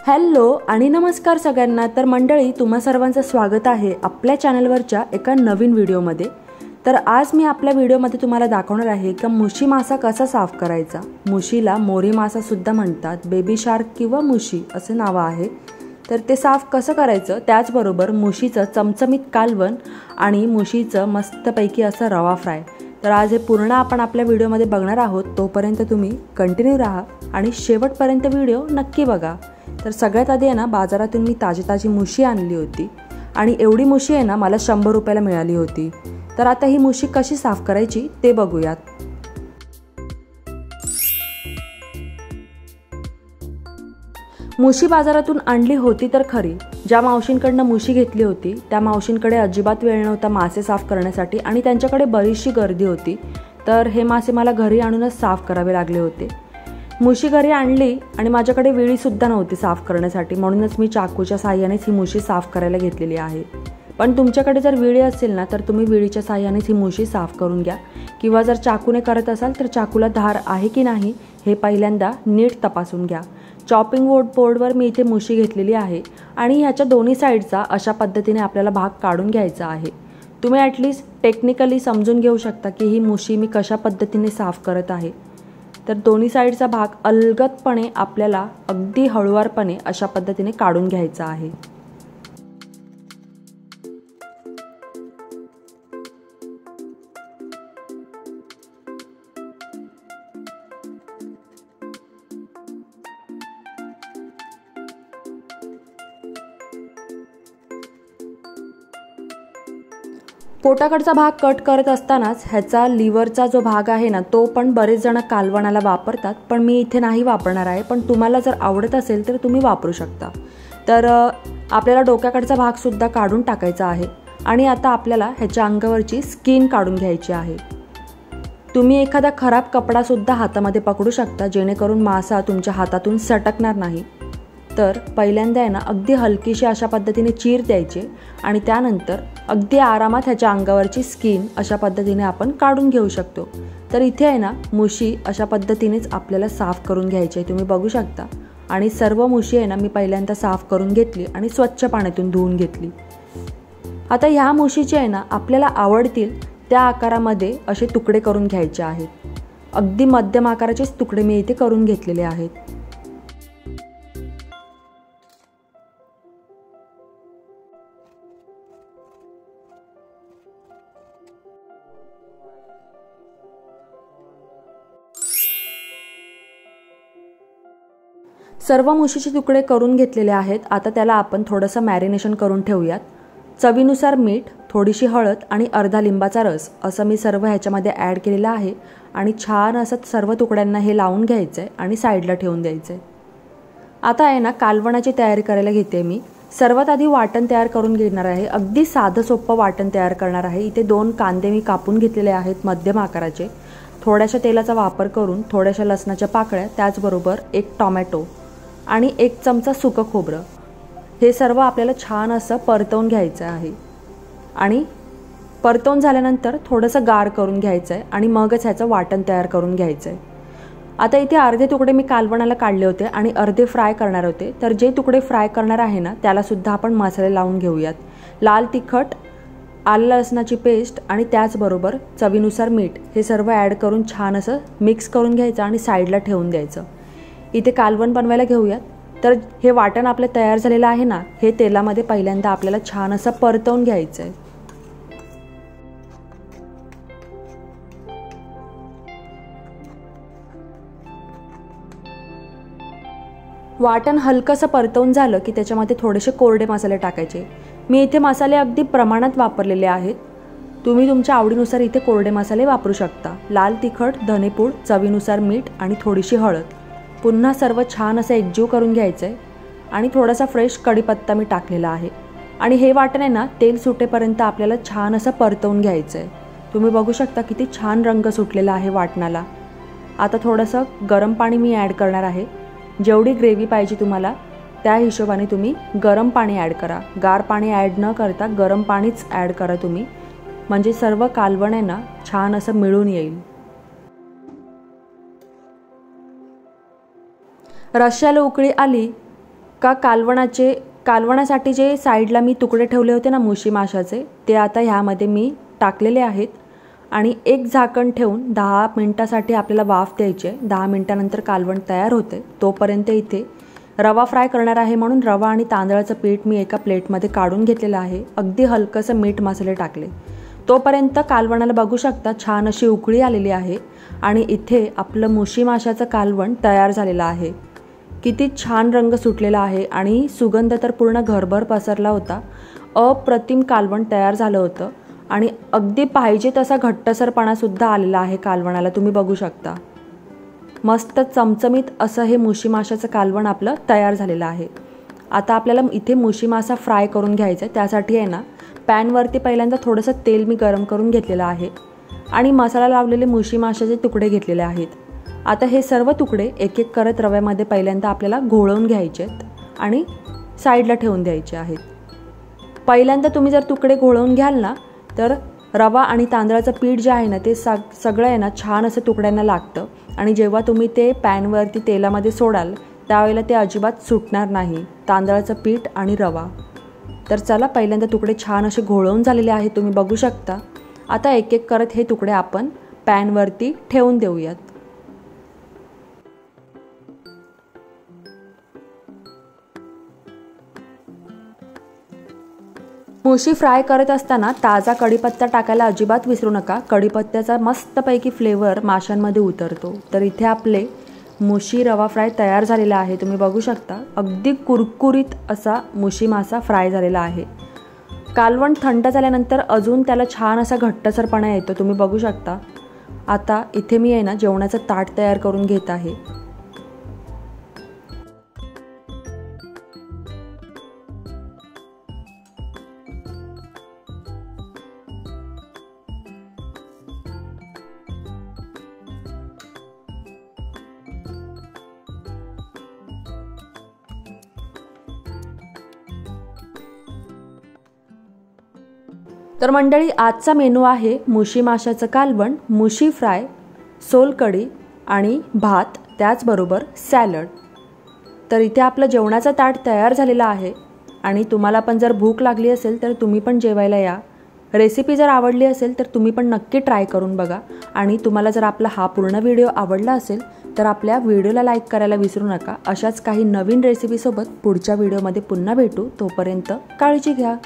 Hello आणि नमस्कार सगळ्यांना। तर मंडळी, तुम्हा सर्वांचं स्वागत आहे आपल्या चॅनलवरच्या एका नवीन व्हिडिओमध्ये। तर आज मी आपल्या व्हिडिओमध्ये तुम्हाला दाखवणार आहे की मुशी मासा कसा साफ करायचा। मुशीला मोरी मासा सुद्धा म्हणतात, बेबी शार्क किंवा मुशी असे नाव आहे। तर ते साफ कसं करायचं, त्याचबरोबर मुशीचं चमचमीत कालवण आणि मुशीचं मस्तपैकी असं रवा फ्राय। तर आज हे पूर्ण आपण आपल्या व्हिडिओमध्ये बघणार आहोत। तोपर्यंत तुम्ही कंटिन्यू राहा आणि शेवटपर्यंत व्हिडिओ नक्की बघा। तर सगळ्यात आधी आहे ना, बाजारातून मी ताजी मुशी आणली होती आणि एवढी मुशी आहे ना मला 100 रुपयाला मिळाली होती। तर आता ही मुशी कशी साफ करायची ते बघूयात। मुशी बाजारातून आणली होती तर खरी, ज्या मावशींकडनं मुशी घेतली होती त्या मावशींकडे अजिबात वेळ नव्हता मासे साफ करण्यासाठी आणि त्यांच्याकडे बरीचशी गर्दी होती। तर हे मासे मला घरी आणूनच साफ करावे लागले होते। मुशी घरी आणली आणि माझ्याकडे विळी सुद्धा नव्हती साफ करण्यासाठी, म्हणूनच मी चाकूच्या साहाय्यानेच ही मुशी साफ करायला घेतलेली आहे। पण तुमच्याकडे जर विळी असेल ना तर तुम्ही विळीच्या साहाय्यानेच ही मुशी साफ करून घ्या, किंवा जर चाकूने करत असाल तर चाकूला धार आहे की नाही हे पहिल्यांदा नीट तपासून घ्या। चॉपिंग बोर्डवर मी इथे मुशी घेतलेली आहे आणि ह्याच्या दोन्ही साईडचा अशा पद्धतीने आपल्याला भाग काढून घ्यायचा आहे। तुम्ही ॲटलिस्ट टेक्निकली समजून घेऊ शकता की ही मुशी मी कशा पद्धतीने साफ करत आहे। तर दोन्ही साईडचा भाग अलगदपणे आपल्याला अगदी हळूवारपणे अशा पद्धतीने काढून घ्यायचा आहे। पोटाकडचा भाग कट करत असतानाच ह्याचा लिव्हरचा जो भाग आहे ना तो पण बरेच जण कालवणाला वापरतात, पण मी इथे नाही वापरणार आहे। पण तुम्हाला जर आवडत असेल तर तुम्ही वापरू शकता। तर आपल्याला डोक्याकडचा भाग सुद्धा काढून टाकायचा आहे आणि आता आपल्याला ह्याच्या अंगावरची स्किन काढून घ्यायची आहे। तुम्ही एखादा खराब कपडा सुद्धा हातामध्ये पकडू शकता, जेणेकरून मासा तुमच्या हातातून सटकणार नाही। तर पहिल्यांदा आहे ना अगदी हलकीशी अशा पद्धतीने चीर द्यायचे आणि त्यानंतर अगदी आरामात ह्याच्या अंगावरची स्किन अशा पद्धतीने आपण काढून घेऊ शकतो। तर इथे आहे ना मुशी अशा पद्धतीनेच आपल्याला साफ करून घ्यायची आहे, तुम्ही बघू शकता। आणि सर्व मुशी आहे ना मी पहिल्यांदा साफ करून घेतली आणि स्वच्छ पाण्यातून धुवून घेतली। आता ह्या मुशीचे आहे ना आपल्याला आवडतील त्या आकारामध्ये असे तुकडे करून घ्यायचे आहेत। अगदी मध्यम आकाराचेच तुकडे मी इथे करून घेतलेले आहेत। सर्व मुशीचे तुकडे करून घेतलेले आहेत। आता त्याला आपण थोडंसं मॅरिनेशन करून ठेवूयात। चवीनुसार मीठ, थोडीशी हळद आणि अर्धा लिंबाचा रस असं मी सर्व ह्याच्यामध्ये ॲड केलेलं आहे आणि छान असं सर्व तुकड्यांना हे लावून घ्यायचं आहे आणि साईडला ठेवून द्यायचं आहे। आता आहे ना कालवणाची तयारी करायला घेते मी। सर्वात आधी वाटण तयार करून घेणार आहे। अगदी साधं सोपं वाटण तयार करणार आहे। इथे 2 कांदे मी कापून घेतलेले आहेत मध्यम आकाराचे। थोड्याशा तेलाचा वापर करून थोड्याशा लसणाच्या पाकळ्या, त्याचबरोबर 1 टोमॅटो आणि 1 चमचा सुकं खोबरं, हे सर्व आपल्याला छान असं परतवून घ्यायचं आहे। आणि परतवून झाल्यानंतर थोडंसं गार करून घ्यायचं आहे आणि मगच ह्याचं वाटण तयार करून घ्यायचं आहे। आता इथे अर्धे तुकडे मी कालवणाला काढले होते आणि अर्धे फ्राय करणार होते। तर जे तुकडे फ्राय करणार आहे ना त्याला सुद्धा आपण मसाले लावून घेऊयात। लाल तिखट, आलं लसणाची पेस्ट आणि त्याचबरोबर चवीनुसार मीठ हे सर्व ॲड करून छान असं मिक्स करून घ्यायचं आणि साईडला ठेवून द्यायचं। इथे कालवण बनवायला घेऊयात। तर हे वाटण आपलं तयार झालेलं आहे ना, हे तेलामध्ये पहिल्यांदा आपल्याला छान असं परतवून घ्यायचं आहे। वाटण हलकंसं परतवून झालं की त्याच्यामध्ये थोडेसे कोरडे मसाले टाकायचे। मी इथे मसाले अगदी प्रमाणात वापरलेले आहेत। तुम्ही तुमच्या आवडीनुसार इथे कोरडे मसाले वापरू शकता। लाल तिखट, धनेपूड, चवीनुसार मीठ आणि थोडीशी हळद। पुन्हा सर्व छान असं एकजीव करून घ्यायचं आहे आणि थोडासा फ्रेश कढीपत्ता मी टाकलेला आहे। आणि हे वाटण आहे ना तेल सुटेपर्यंत आपल्याला छान असं परतवून घ्यायचं आहे। तुम्ही बघू शकता किती छान रंग सुटलेला आहे वाटणाला। आता थोडंसं गरम पाणी मी ॲड करणार आहे। जेवढी ग्रेव्ही पाहिजे तुम्हाला त्या हिशोबाने तुम्ही गरम पाणी ॲड करा। गार पाणी ॲड न करता गरम पाणीच ॲड करा तुम्ही, म्हणजे सर्व कालवण आहे ना छान असं मिळून येईल। रश्श्याला उकळी आली का कालवणासाठी जे साईडला मी तुकडे ठेवले होते ना मुशी माशाचे, ते आता ह्यामध्ये मी टाकलेले आहेत आणि एक झाकण ठेवून 10 मिनिटासाठी आपल्याला वाफ द्यायची आहे. 10 मिनिटानंतर कालवण तयार होते. तोपर्यंत इथे रवा फ्राय करणार आहे म्हणून रवा आणि तांदळाचं पीठ मी एका प्लेटमध्ये काढून घेतलेलं आहे. अगदी हलकंसं मीठ मसाले टाकले. तोपर्यंत कालवणाला बघू शकता छान अशी उकळी आलेली आहे आणि इथे आपलं मुशी माशाचं कालवण तयार झालेलं आहे. किती छान रंग सुटलेला आहे आणि सुगंध तर पूर्ण घरभर पसरला होता. अप्रतिम कालवण तयार झालं होतं आणि अगदी पाहिजे तसा घट्टसरपणासुद्धा आलेला आहे कालवणाला, तुम्ही बघू शकता. मस्त चमचमीत असं हे मुशी माशाचं कालवण आपलं तयार झालेलं आहे. आता आपल्याला इथे मुशी मासा फ्राय करून घ्यायचा आहे. त्यासाठी आहे ना पॅनवरती पहिल्यांदा थोडंसं तेल मी गरम करून घेतलेलं आहे आणि मसाला लावलेले मुशी माशाचे तुकडे घेतलेले आहेत. आता हे सर्व तुकडे एक एक करत रव्यामध्ये पहिल्यांदा आपल्याला घोळवून घ्यायचे आहेत आणि साईडला ठेवून द्यायचे आहेत. पहिल्यांदा तुम्ही जर तुकडे घोळवून घ्याल ना तर रवा आणि तांदळाचं पीठ जे आहे ना ते सगळं आहे ना छान असं तुकड्यांना लागतं आणि जेव्हा तुम्ही ते पॅनवरती तेलामध्ये सोडाल त्यावेळेला ते अजिबात सुटणार नाही, तांदळाचं पीठ आणि रवा. तर चला, पहिल्यांदा तुकडे छान असे घोळवून झालेले आहेत, तुम्ही बघू शकता. आता एक एक करत हे तुकडे आपण पॅनवरती ठेवून देऊयात. मुशी फ्राय करत असताना ताजा कढीपत्ता टाकायला अजिबात विसरू नका. कढीपत्त्याचा मस्तपैकी फ्लेवर माशांमध्ये उतरतो. तर इथे आपले मुशी रवा फ्राय तयार झालेला आहे, तुम्ही बघू शकता. अगदी कुरकुरीत असा मुशी मासा फ्राय झालेला आहे. कालवण थंड झाल्यानंतर अजून त्याला छान असा घट्टसरपणा येतो, तुम्ही बघू शकता. आता इथे मी आहे ना जेवणाचं ताट तयार करून घेत आहे. तर मंडळी, आजचा मेनू आहे मुशी माशाचं कालवण, मुशी फ्राय, सोलकढी आणि भात, त्याचबरोबर सॅलड. तर इथे आपलं जेवणाचं ताट तयार झालेलं आहे आणि तुम्हाला पण जर भूक लागली असेल तर तुम्ही पण जेवायला या. रेसिपी जर आवडली असेल तर तुम्ही पण नक्की ट्राय करून बघा आणि तुम्हाला जर आपला हा पूर्ण व्हिडिओ आवडला असेल तर आपल्या व्हिडिओला लाईक करायला विसरू नका. अशाच काही नवीन रेसिपीसोबत पुढच्या व्हिडिओमध्ये पुन्हा भेटू. तोपर्यंत काळजी घ्या.